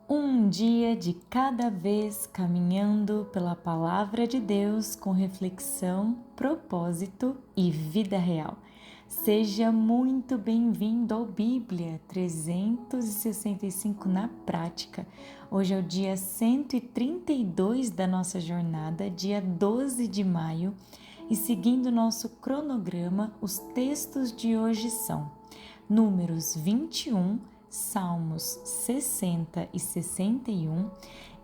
Um dia de cada vez caminhando pela palavra de Deus com reflexão, propósito e vida real. Seja muito bem-vindo ao Bíblia 365 na prática. Hoje é o dia 132 da nossa jornada, dia 12 de maio, e seguindo nosso cronograma, os textos de hoje são Números 21, Salmos 60 e 61,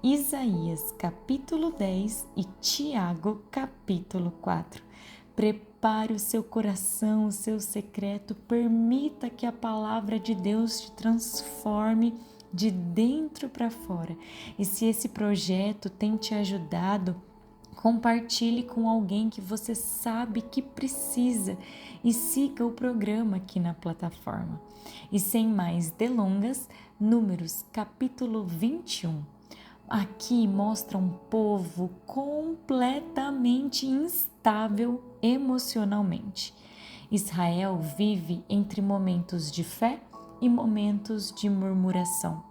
Isaías capítulo 10 e Tiago capítulo 4. Prepare o seu coração, o seu secreto, permita que a palavra de Deus te transforme de dentro para fora. E se esse projeto tem te ajudado, compartilhe com alguém que você sabe que precisa e siga o programa aqui na plataforma. E sem mais delongas, Números capítulo 21. Aqui mostra um povo completamente instável emocionalmente. Israel vive entre momentos de fé e momentos de murmuração.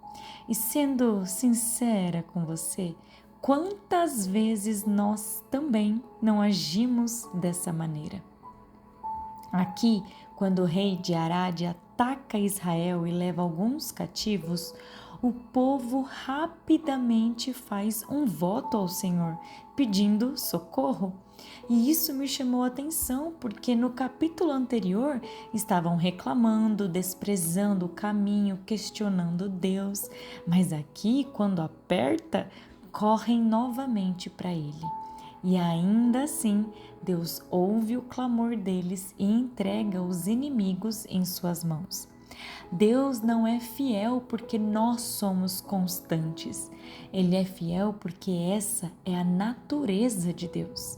E sendo sincera com você, quantas vezes nós também não agimos dessa maneira? Aqui, quando o rei de Arade ataca Israel e leva alguns cativos, o povo rapidamente faz um voto ao Senhor, pedindo socorro. E isso me chamou a atenção, porque no capítulo anterior estavam reclamando, desprezando o caminho, questionando Deus, mas aqui, quando aperta, correm novamente para ele. E ainda assim, Deus ouve o clamor deles e entrega os inimigos em suas mãos. Deus não é fiel porque nós somos constantes. Ele é fiel porque essa é a natureza de Deus.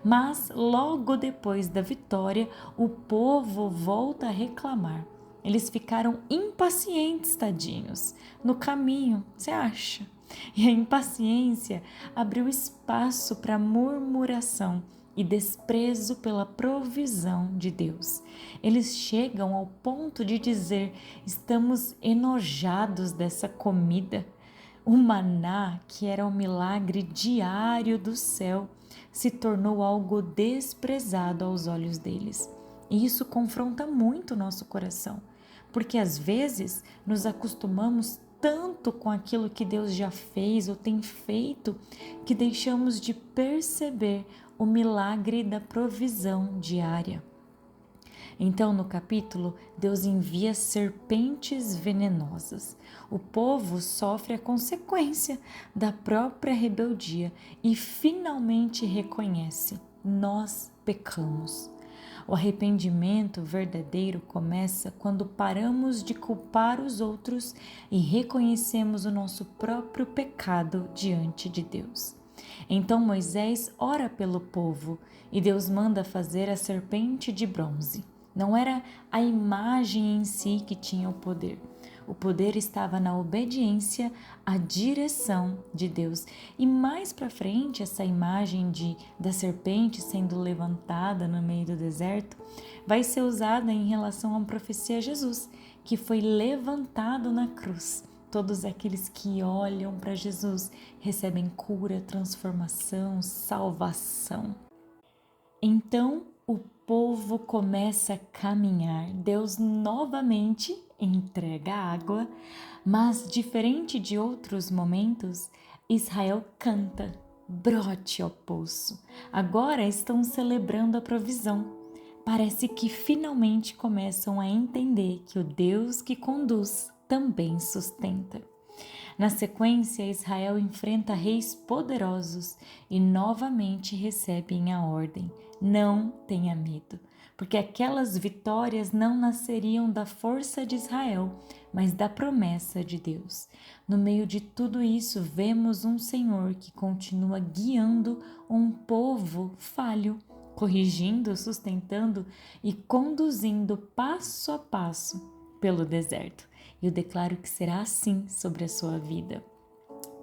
Mas logo depois da vitória, o povo volta a reclamar. Eles ficaram impacientes, tadinhos, no caminho, você acha? E a impaciência abriu espaço para murmuração e desprezo pela provisão de Deus. Eles chegam ao ponto de dizer: estamos enojados dessa comida. O maná, que era um milagre diário do céu, se tornou algo desprezado aos olhos deles. E isso confronta muito o nosso coração, porque às vezes nos acostumamos tanto com aquilo que Deus já fez ou tem feito que deixamos de perceber o milagre da provisão diária. Então, no capítulo, Deus envia serpentes venenosas. O povo sofre a consequência da própria rebeldia e finalmente reconhece: nós pecamos. O arrependimento verdadeiro começa quando paramos de culpar os outros e reconhecemos o nosso próprio pecado diante de Deus. Então Moisés ora pelo povo e Deus manda fazer a serpente de bronze. Não era a imagem em si que tinha o poder. O poder estava na obediência à direção de Deus. E mais para frente, essa imagem da serpente sendo levantada no meio do deserto vai ser usada em relação a uma profecia a Jesus, que foi levantado na cruz. Todos aqueles que olham para Jesus recebem cura, transformação, salvação. Então o povo começa a caminhar. Deus novamente entrega água, mas diferente de outros momentos, Israel canta: brote, ó poço. Agora estão celebrando a provisão. Parece que finalmente começam a entender que o Deus que conduz também sustenta. Na sequência, Israel enfrenta reis poderosos e novamente recebem a ordem: não tenha medo, porque aquelas vitórias não nasceriam da força de Israel, mas da promessa de Deus. No meio de tudo isso, vemos um Senhor que continua guiando um povo falho, corrigindo, sustentando e conduzindo passo a passo pelo deserto. Eu declaro que será assim sobre a sua vida.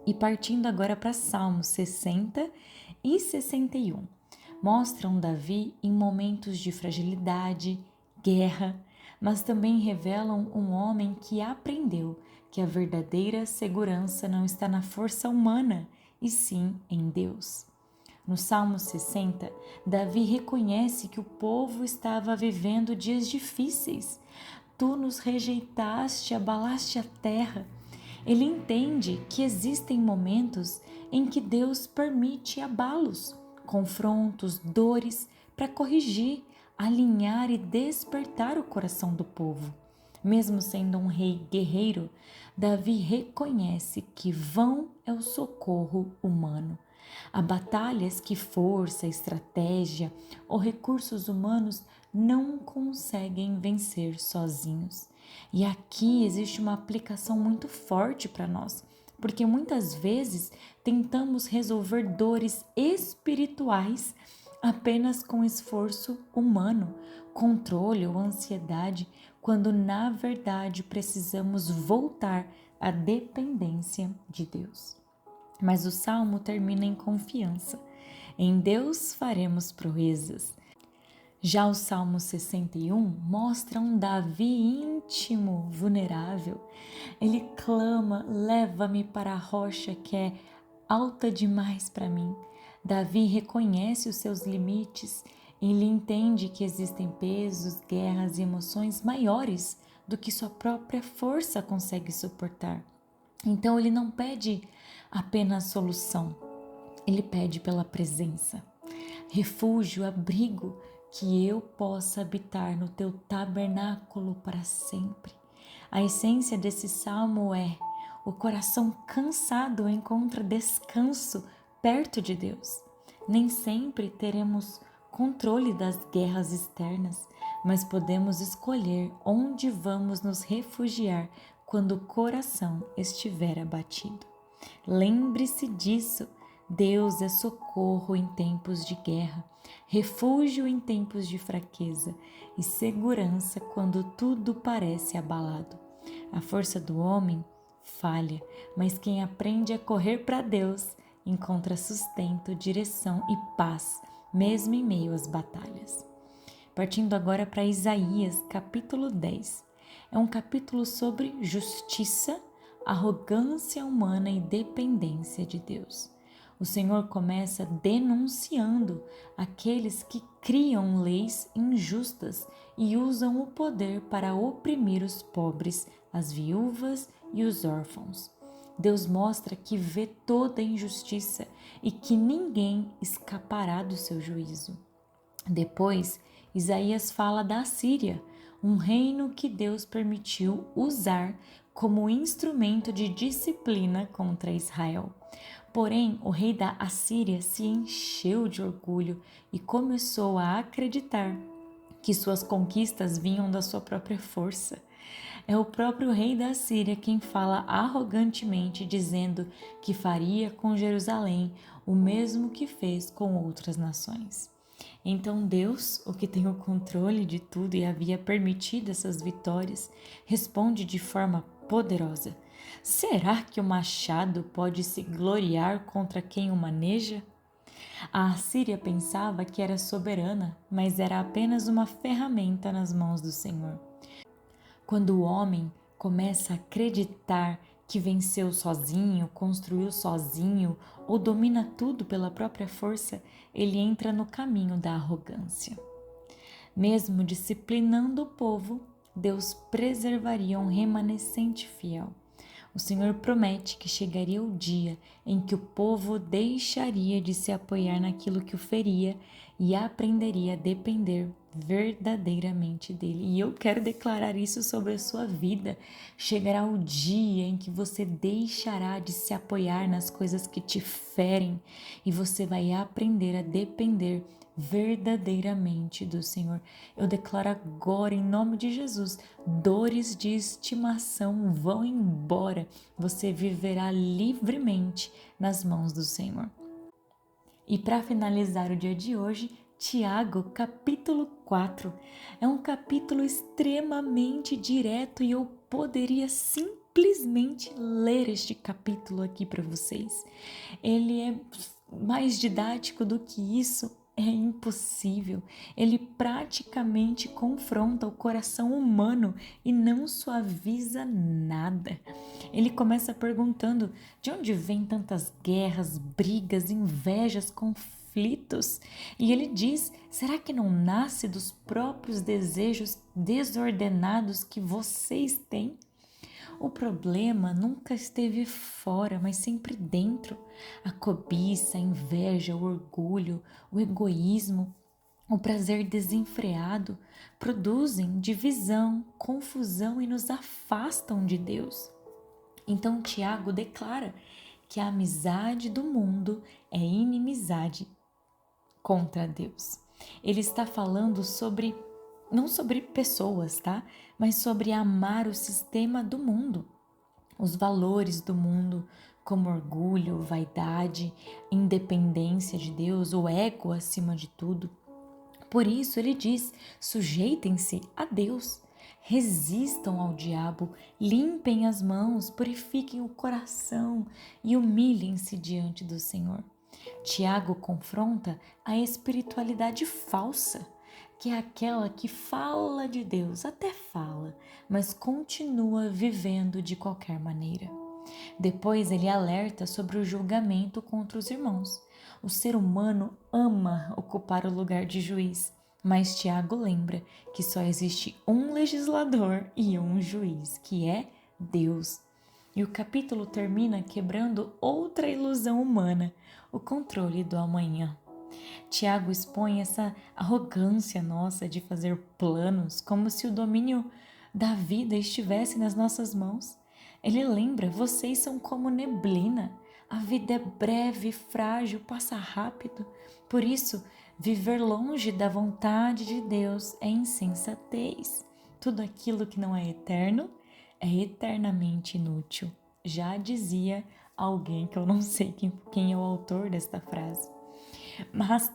E partindo agora para Salmos 60 e 61, mostram Davi em momentos de fragilidade, guerra, mas também revelam um homem que aprendeu que a verdadeira segurança não está na força humana, e sim em Deus. No Salmo 60, Davi reconhece que o povo estava vivendo dias difíceis. Tu nos rejeitaste, abalaste a terra. Ele entende que existem momentos em que Deus permite abalos, confrontos, dores, para corrigir, alinhar e despertar o coração do povo. Mesmo sendo um rei guerreiro, Davi reconhece que vão é o socorro humano. Há batalhas que força, estratégia ou recursos humanos não conseguem vencer sozinhos. E aqui existe uma aplicação muito forte para nós, porque muitas vezes tentamos resolver dores espirituais apenas com esforço humano, controle ou ansiedade, quando na verdade precisamos voltar à dependência de Deus. Mas o salmo termina em confiança. Em Deus faremos proezas. Já o Salmo 61 mostra um Davi íntimo, vulnerável. Ele clama: leva-me para a rocha que é alta demais para mim. Davi reconhece os seus limites. Ele entende que existem pesos, guerras e emoções maiores do que sua própria força consegue suportar. Então ele não pede apenas solução, ele pede pela presença. Refúgio, abrigo, que eu possa habitar no teu tabernáculo para sempre. A essência desse salmo é: o coração cansado encontra descanso perto de Deus. Nem sempre teremos controle das guerras externas, mas podemos escolher onde vamos nos refugiar quando o coração estiver abatido. Lembre-se disso. Deus é socorro em tempos de guerra, refúgio em tempos de fraqueza e segurança quando tudo parece abalado. A força do homem falha, mas quem aprende a correr para Deus encontra sustento, direção e paz, mesmo em meio às batalhas. Partindo agora para Isaías, capítulo 10. É um capítulo sobre justiça, arrogância humana e dependência de Deus. O Senhor começa denunciando aqueles que criam leis injustas e usam o poder para oprimir os pobres, as viúvas e os órfãos. Deus mostra que vê toda a injustiça e que ninguém escapará do seu juízo. Depois, Isaías fala da Assíria, um reino que Deus permitiu usar como instrumento de disciplina contra Israel. Porém, o rei da Assíria se encheu de orgulho e começou a acreditar que suas conquistas vinham da sua própria força. É o próprio rei da Assíria quem fala arrogantemente, dizendo que faria com Jerusalém o mesmo que fez com outras nações. Então Deus, o que tem o controle de tudo e havia permitido essas vitórias, responde de forma poderosa: será que o machado pode se gloriar contra quem o maneja? A Assíria pensava que era soberana, mas era apenas uma ferramenta nas mãos do Senhor. Quando o homem começa a acreditar que venceu sozinho, construiu sozinho ou domina tudo pela própria força, ele entra no caminho da arrogância. Mesmo disciplinando o povo, Deus preservaria um remanescente fiel. O Senhor promete que chegaria o dia em que o povo deixaria de se apoiar naquilo que o feria e aprenderia a depender verdadeiramente dele. E eu quero declarar isso sobre a sua vida. Chegará o dia em que você deixará de se apoiar nas coisas que te ferem e você vai aprender a depender verdadeiramente do Senhor. Eu declaro agora, em nome de Jesus, dores de estimação vão embora. Você viverá livremente nas mãos do Senhor. E para finalizar o dia de hoje, Tiago, capítulo 4, é um capítulo extremamente direto e eu poderia simplesmente ler este capítulo aqui para vocês. Ele é mais didático do que isso, é impossível. Ele praticamente confronta o coração humano e não suaviza nada. Ele começa perguntando de onde vêm tantas guerras, brigas, invejas, conflitos. E ele diz: será que não nasce dos próprios desejos desordenados que vocês têm? O problema nunca esteve fora, mas sempre dentro. A cobiça, a inveja, o orgulho, o egoísmo, o prazer desenfreado produzem divisão, confusão e nos afastam de Deus. Então Tiago declara que a amizade do mundo é inimizade contra Deus. Ele está falando não sobre pessoas, tá? Mas sobre amar o sistema do mundo, os valores do mundo, como orgulho, vaidade, independência de Deus, o ego acima de tudo. Por isso ele diz: sujeitem-se a Deus, resistam ao diabo, limpem as mãos, purifiquem o coração e humilhem-se diante do Senhor. Tiago confronta a espiritualidade falsa, que é aquela que fala de Deus, até fala, mas continua vivendo de qualquer maneira. Depois ele alerta sobre o julgamento contra os irmãos. O ser humano ama ocupar o lugar de juiz, mas Tiago lembra que só existe um legislador e um juiz, que é Deus. E o capítulo termina quebrando outra ilusão humana, o controle do amanhã. Tiago expõe essa arrogância nossa de fazer planos como se o domínio da vida estivesse nas nossas mãos. Ele lembra: vocês são como neblina, a vida é breve, frágil, passa rápido. Por isso, viver longe da vontade de Deus é insensatez. Tudo aquilo que não é eterno é eternamente inútil. Já dizia alguém que eu não sei quem é o autor desta frase. Mas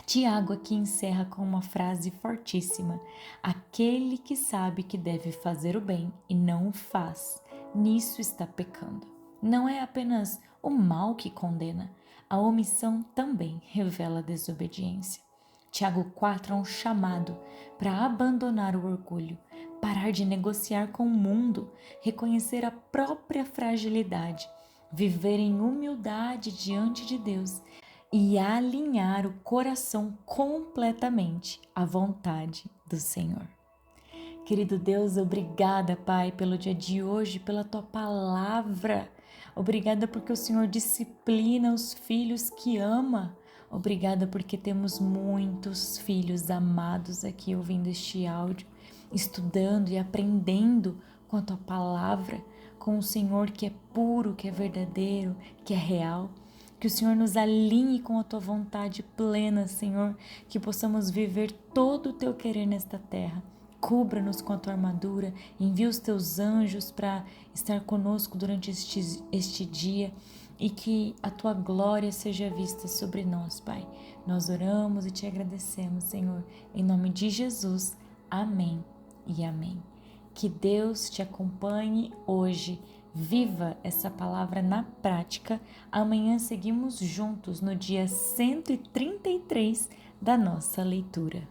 Tiago aqui encerra com uma frase fortíssima: aquele que sabe que deve fazer o bem e não o faz, nisso está pecando. Não é apenas o mal que condena, a omissão também revela desobediência. Tiago 4 é um chamado para abandonar o orgulho, parar de negociar com o mundo, reconhecer a própria fragilidade, viver em humildade diante de Deus e alinhar o coração completamente à vontade do Senhor. Querido Deus, obrigada, Pai, pelo dia de hoje, pela Tua palavra. Obrigada porque o Senhor disciplina os filhos que ama. Obrigada porque temos muitos filhos amados aqui ouvindo este áudio, estudando e aprendendo com a Tua palavra, com o Senhor que é puro, que é verdadeiro, que é real. Que o Senhor nos alinhe com a Tua vontade plena, Senhor, que possamos viver todo o Teu querer nesta terra. Cubra-nos com a Tua armadura, envia os Teus anjos para estar conosco durante este dia e que a Tua glória seja vista sobre nós, Pai. Nós oramos e Te agradecemos, Senhor, em nome de Jesus. Amém e amém. Que Deus te acompanhe hoje. Viva essa palavra na prática. Amanhã seguimos juntos no dia 133 da nossa leitura.